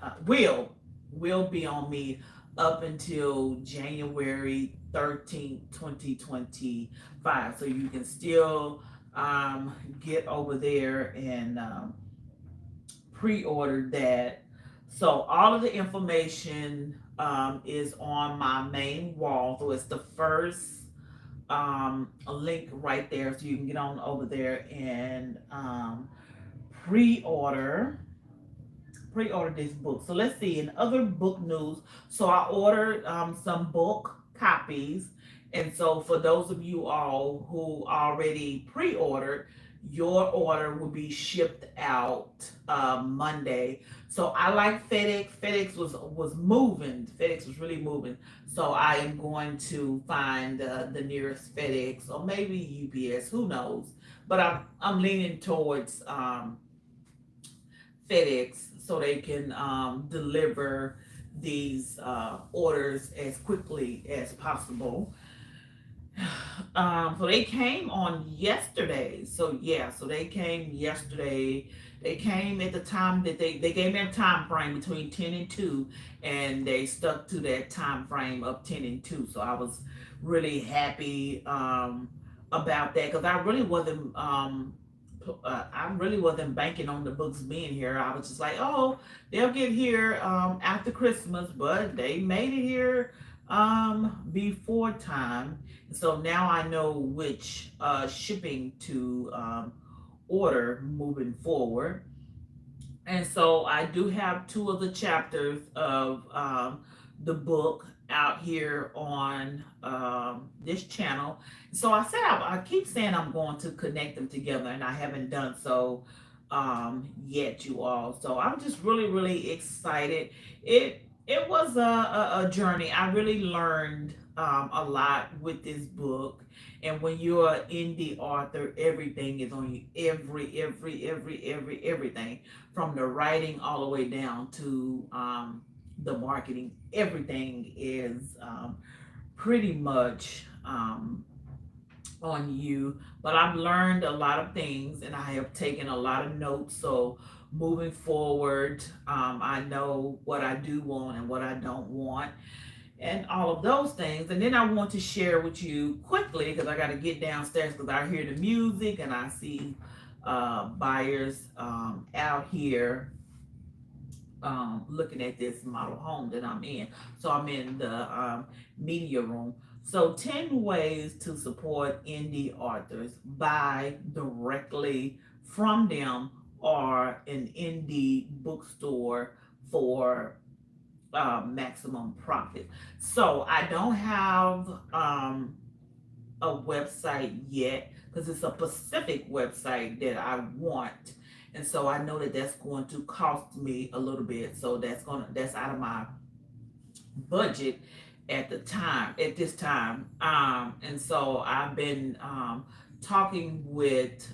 will be on me up until January 13th, 2025. So you can still get over there and pre-order that. So all of the information is on my main wall. So it's the first link right there. So you can get on over there and pre-order pre-order this book. So let's see, in other book news, so I ordered some book copies. And so for those of you all who already pre-ordered, your order will be shipped out Monday. So I like FedEx. FedEx was moving. FedEx was really moving. So I am going to find the nearest FedEx or maybe UPS. Who knows? But I'm leaning towards FedEx so they can deliver these orders as quickly as possible. So they came on yesterday. So yeah, so they came yesterday. They came at the time that they gave me a time frame between 10 and 2, and they stuck to that time frame of 10 and 2. So I was really happy about that because I really wasn't banking on the books being here. I was just like, oh, they'll get here after Christmas, but they made it here before time. So now I know which shipping to order moving forward. And so I do have two of the chapters of the book out here on this channel. So I said I keep saying I'm going to connect them together, and I haven't done so yet, you all. So I'm just really excited. It was a journey. I really learned a lot with this book. And when you're an indie author, everything is on you. Everything from the writing all the way down to the marketing. Everything is pretty much on you. But I've learned a lot of things and I have taken a lot of notes. So moving forward, I know what I do want and what I don't want and all of those things. And then I want to share with you quickly because I got to get downstairs because I hear the music and I see buyers out here looking at this model home that I'm in. So I'm in the media room. So 10 ways to support indie authors: buy directly from them or an indie bookstore for maximum profit. So I don't have a website yet because it's a Pacific website that I want. And so I know that that's going to cost me a little bit. So that's out of my budget at this time. And so I've been talking with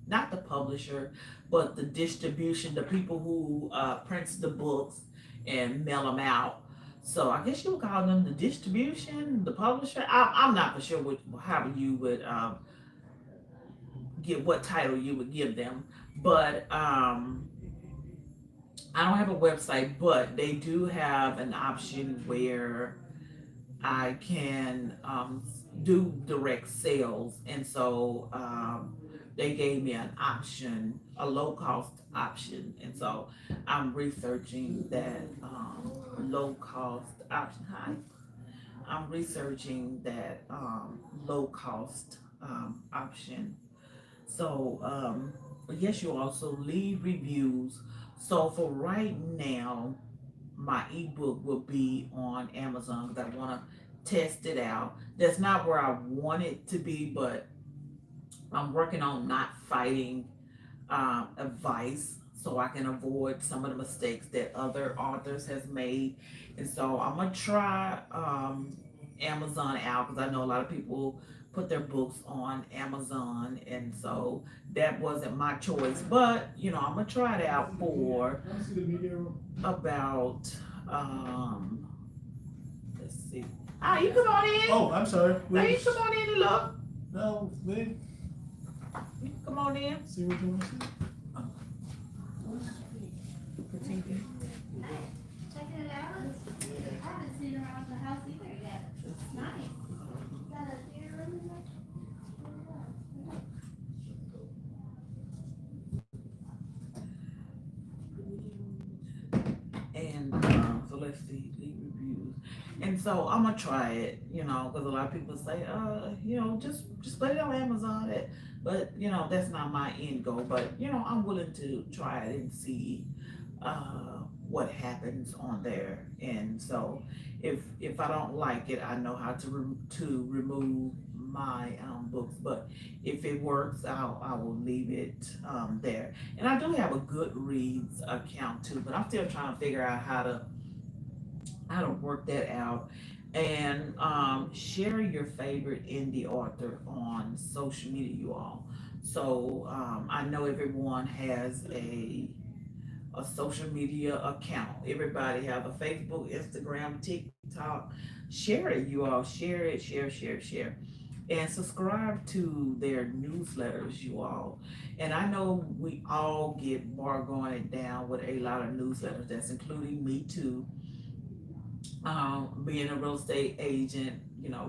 not the publisher, but the distribution, the people who prints the books and mail them out. So I guess you would call them the distribution, the publisher. I'm not for sure how you would get what title you would give them, but I don't have a website, but they do have an option where I can do direct sales, and so they gave me an option, a low cost option, and so I'm researching that low cost option. Hi, I'm researching that low cost option. So yes, you also leave reviews. So for right now, my ebook will be on Amazon because I want to test it out. That's not where I want it to be, but I'm working on not fighting advice so I can avoid some of the mistakes that other authors has made. And so I'm gonna try Amazon out because I know a lot of people put their books on Amazon, and so that wasn't my choice. But I'm gonna try it out for about let's see. Ah, you come on in. Oh, I'm sorry. Now you come on in and look. No, wait. You come on in. See what you want to see. Continue. Checking it out. I haven't seen around the house either yet. It's nice. Got a theater room in there? And so let's see, leave reviews. And so I'm gonna try it, because a lot of people say, just put it on Amazon. But that's not my end goal. But I'm willing to try it and see what happens on there. And so if I don't like it, I know how to remove my books. But if it works, I will leave it there. And I do have a Goodreads account too, but I'm still trying to figure out how to work that out. And share your favorite indie author on social media, you all. So I know everyone has a social media account. Everybody have a Facebook, Instagram, TikTok. Share it, you all. Share it, share. And subscribe to their newsletters, you all. And I know we all get bogged it down with a lot of newsletters. That's including me too. Being a real estate agent,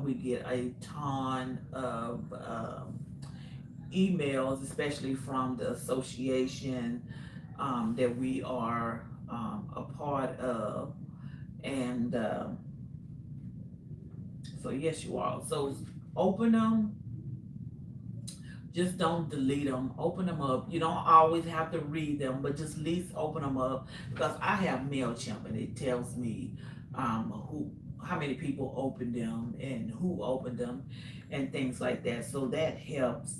we get a ton of emails, especially from the association that we are a part of. And So yes, you all. So open them. Just don't delete them. Open them up. You don't always have to read them, but just at least open them up because I have Mailchimp and it tells me who, how many people opened them and who opened them and things like that. So that helps.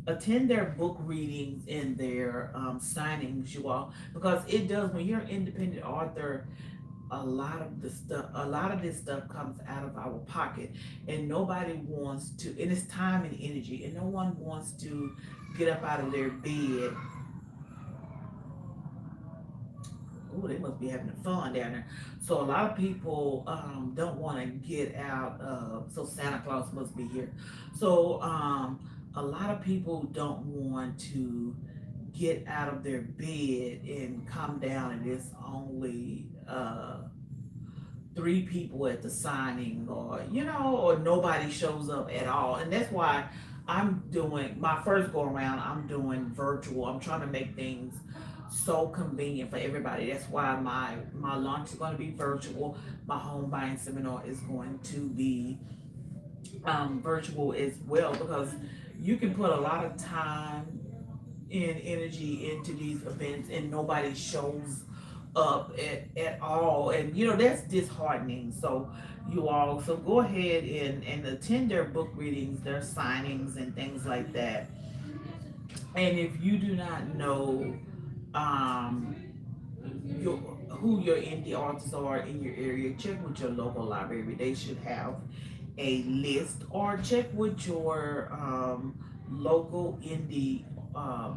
Attend their book readings and their signings, you all, because it does when you're an independent author. A lot of this stuff comes out of our pocket, and nobody wants to, and it's time and energy, and no one wants to get up out of their bed. Oh, they must be having fun down there. So a lot of people don't want to get out of, so Santa Claus must be here. So a lot of people don't want to get out of their bed and come down, and it's only three people at the signing, or or nobody shows up at all. And that's why I'm doing my first go around, I'm doing virtual. I'm trying to make things so convenient for everybody. That's why my launch is going to be virtual. My home buying seminar is going to be virtual as well, because you can put a lot of time and energy into these events and nobody shows up at all, and that's disheartening. So you all, so go ahead and attend their book readings, their signings and things like that. And if you do not know um your who your indie authors are in your area, check with your local library. They should have a list, or check with your local indie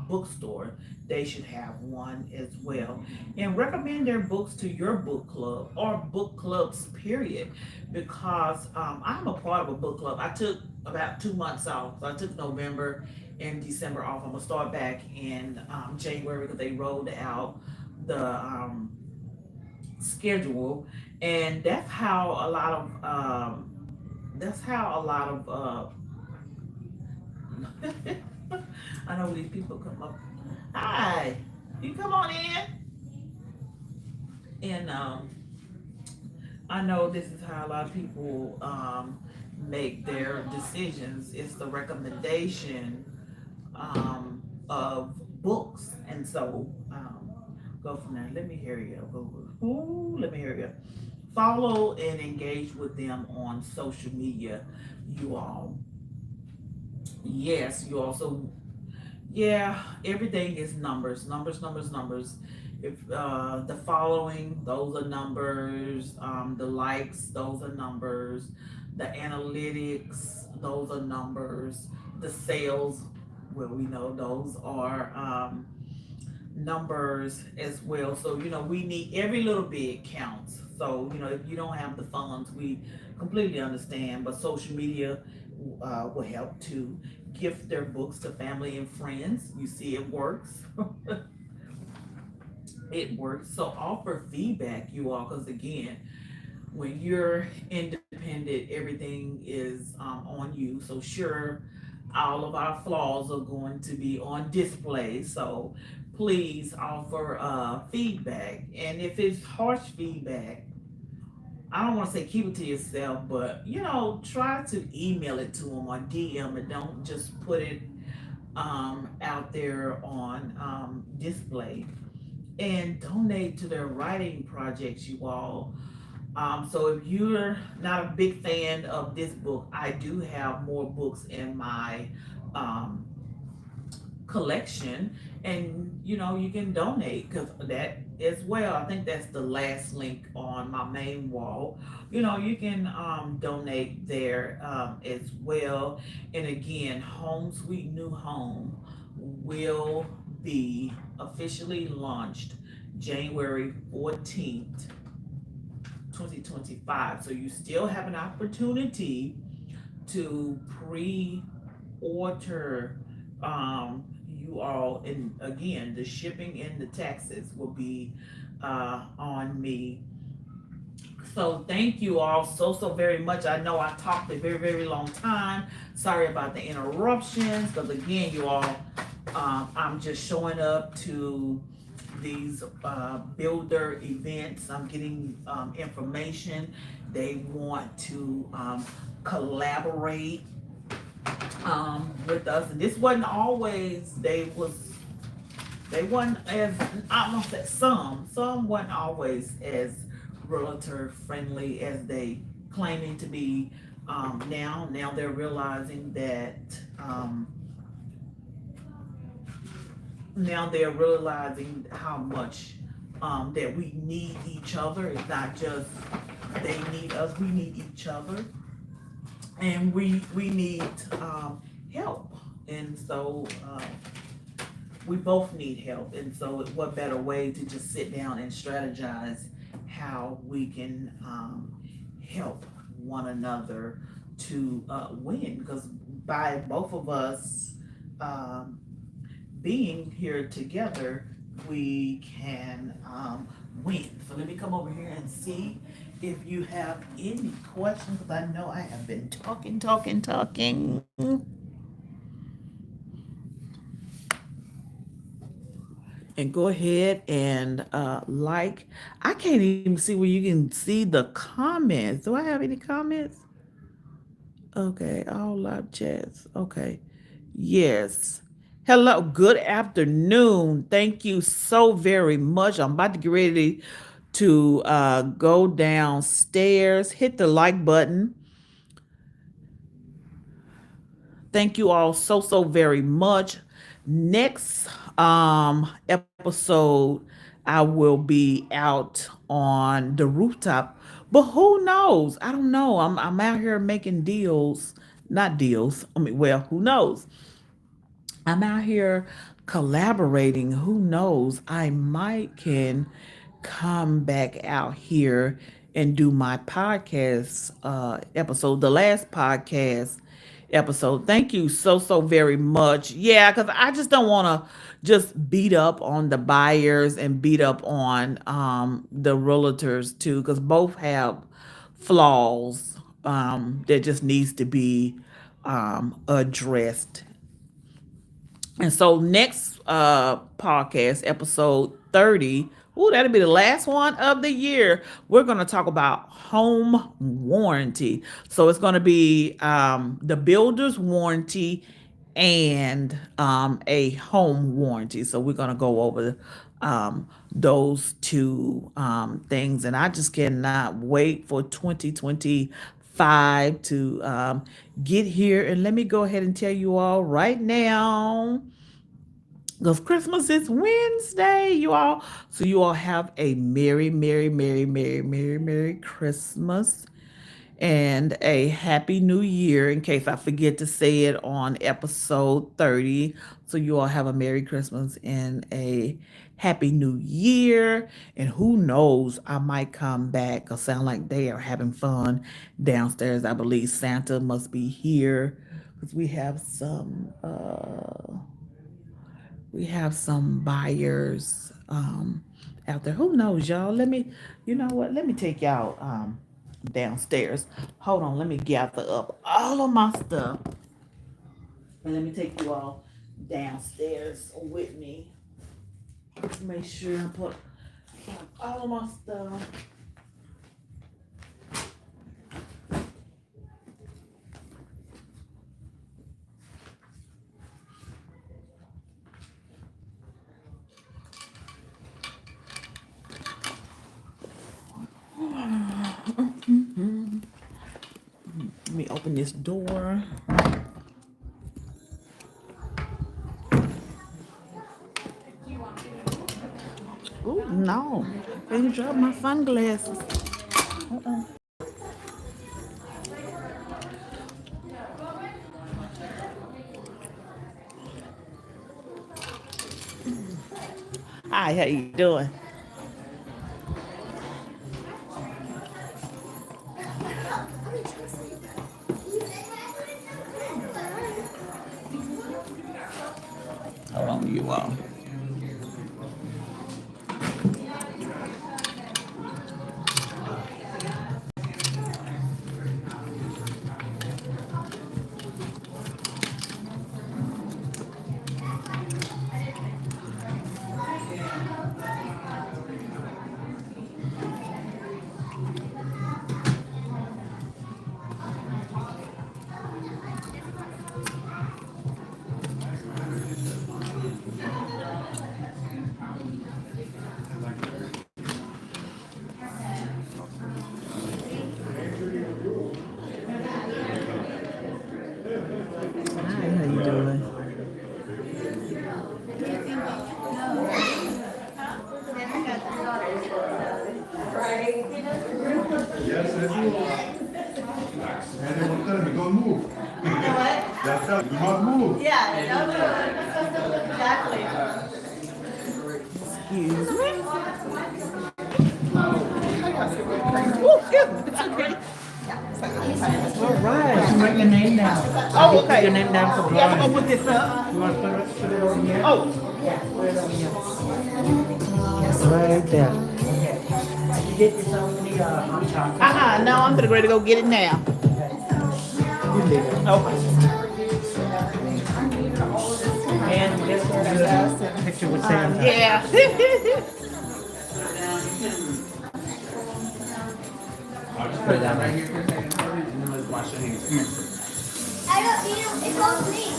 bookstore. They should have one as well. And recommend their books to your book club or book clubs, period. Because I'm a part of a book club. I took about 2 months off. So I took November and December off. I'm going to start back in January because they rolled out the schedule. And that's how a lot of I know these people come up. Hi, you come on in. And I know this is how a lot of people make their decisions. It's the recommendation of books. And so go from there. Let me hear you. Ooh, let me hear you. Follow and engage with them on social media, you all. Yes, you also, yeah, everything is numbers, numbers, numbers, numbers. If the following, those are numbers. The likes, those are numbers. The analytics, those are numbers. The sales, well, we know those are numbers as well. So we need every little bit counts. So if you don't have the funds, we completely understand. But social media will help to gift their books to family and friends. You see, it works. It works. So offer feedback, you all, because again, when you're independent, everything is on you. So sure, all of our flaws are going to be on display. So please offer feedback. And if it's harsh feedback, I don't want to say keep it to yourself, but try to email it to them or DM it. Don't just put it out there on display. And donate to their writing projects, you all. So if you're not a big fan of this book, I do have more books in my um, collection, and you can donate because that as well. I think that's the last link on my main wall. You can donate there as well. And again, Home Sweet New Home will be officially launched January 14th 2025. So you still have an opportunity to pre-order you all. And again, the shipping and the taxes will be on me. So thank you all so very much. I know I talked a very long time. Sorry about the interruptions, because again, you all, I'm just showing up to these builder events. I'm getting information. They want to collaborate with us, and this wasn't always. They wasn't as, I don't say some weren't always as realtor friendly as they claiming to be. Now they're realizing that now they're realizing how much that we need each other. It's not just they need us, we need each other, and we need help. And so we both need help. And so what better way to just sit down and strategize how we can help one another to win? Because by both of us being here together, we can win. So let me come over here and see if you have any questions, because I know I have been talking. And go ahead and like. I can't even see where you can see the comments. Do I have any comments? Okay, all live chats. Okay. Yes. Hello, good afternoon. Thank you so very much. I'm about to get ready to go downstairs. Hit the like button. Thank you all so very much. Next episode, I will be out on the rooftop. But who knows? I don't know. I'm out here making deals. Not deals. I mean, well, who knows? I'm out here collaborating. Who knows? I might can come back out here and do my podcast episode, the last podcast episode. Thank you so very much. Yeah, because I just don't want to just beat up on the buyers and beat up on the realtors too, because both have flaws that just needs to be addressed. And so next podcast, episode 30, ooh, that'll be the last one of the year. We're going to talk about home warranty. So it's going to be the builder's warranty and a home warranty. So we're going to go over those two things. And I just cannot wait for 2025 to get here. And let me go ahead and tell you all right now, because Christmas is Wednesday, you all. So you all have a merry Christmas and a happy new year, in case I forget to say it on episode 30. So you all have a merry Christmas and a happy new year. And who knows, I might come back, because sound like they are having fun downstairs. I believe Santa must be here, because we have some buyers out there. Who knows, y'all? You know what? Let me take y'all downstairs. Hold on, let me gather up all of my stuff. And let me take you all downstairs with me. Make sure I put all of my stuff. Let me open this door. Oh no! I didn't drop my sunglasses. Uh-uh. Hi, how you doing? Hold on, you all. Yes, I do. And they will tell me, don't move. That's how, do not move. Exactly. Excuse me. Oh, excuse me. It's okay. All right. Write your name down. Oh, okay. Put your name down for Yeah, I'm drawing. gonna put this up. You want to put it over here? Oh, Right there. You get this over the hot chocolate. no, I'm gonna ready to go get it now. You leave it. Okay. And this one, picture with Santa. Yeah. I'll just put it down right here for a second, and then let's wash your hands. Come here. I don't, it's all clean.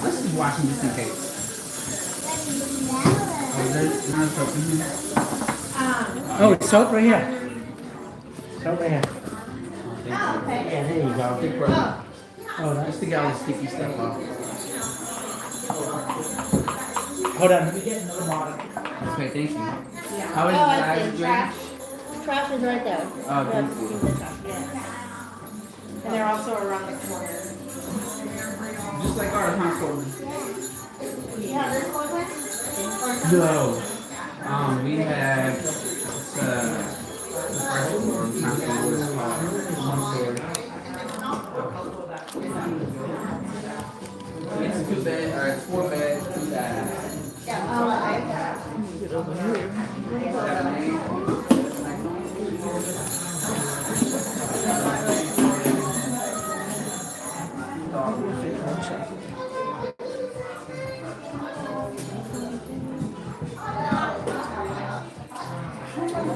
Let's just wash them just in case. Oh, there's not soap in here. Oh, it's soap right here. Soap right here. Oh, okay. Yeah, there you go. Big problem. Oh, Just that's to get all the sticky stuff off. Hold on, let me get another bottle. Okay, thank you. How Oh, is I it? see, trash. Trash is right there. Oh, thank you. And they're also around the corner. Just like our console. You have this one? No. We have the first floor console is called one story. It's 2 bed, or it's 4 bed, 2 baths.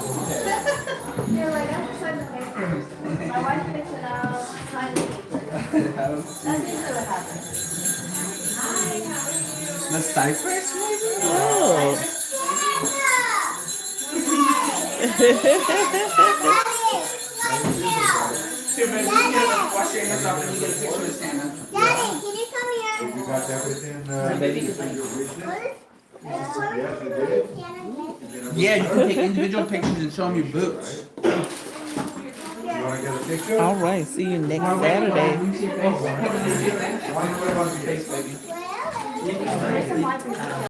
They're like, I'm just signing the paper. My wife picks it out, signs it. That's usually what happens. The cypress, maybe? Oh. Here, baby, you get wash your hands off and you get a picture of Santa. Daddy, can you come here? You got everything, Baby. yes, you did. Yeah, you can take individual pictures and show them your boots. You wanna get a picture? All right. See you next Saturday. Let me see your face. Why don't you put it on your face, baby? Well,